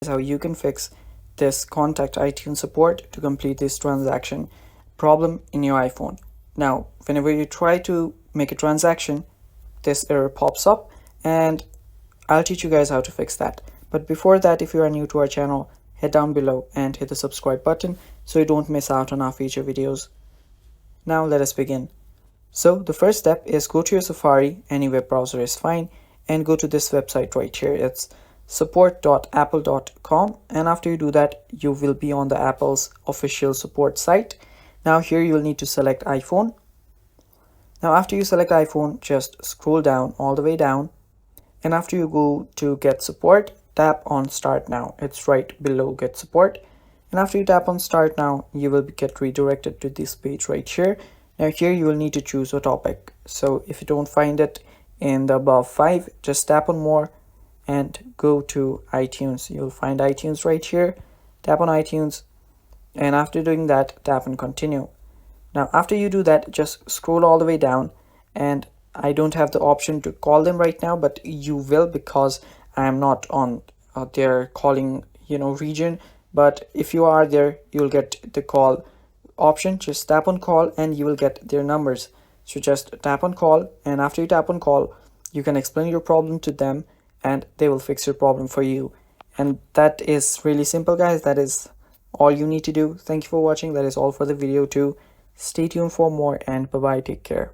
how you can fix this contact iTunes support to complete this transaction problem in your iPhone. Now, whenever you try to make a transaction, this error pops up, and I'll teach you guys how to fix that. But before that, if you are new to our channel, head down below and hit the subscribe button so you don't miss out on our future videos. Now let us begin. So the first step is go to your Safari, any web browser is fine, and go to this website right here. It's support.apple.com, and after you do that, you will be on the Apple's official support site. Now here you will need to select iPhone. Now after you select iPhone, just scroll down all the way down, and after you go to get support, tap on start now. It's right below get support, and after you tap on start now, you will get redirected to this page right here. Now here you will need to choose a topic. So if you don't find it in the above 5, just tap on more and go to iTunes. You'll find iTunes right here. Tap on iTunes, and after doing that, tap on continue. Now after you do that, just scroll all the way down, and I don't have the option to call them right now, but you will, because I am not on their calling region. But if you are there, you'll get the call option. Just tap on call and you will get their numbers. So just tap on call, and after you tap on call, you can explain your problem to them and they will fix your problem for you. And that is really simple, guys. That is all you need to do. Thank you for watching. That is all for the video too. Stay tuned for more, and bye bye, take care.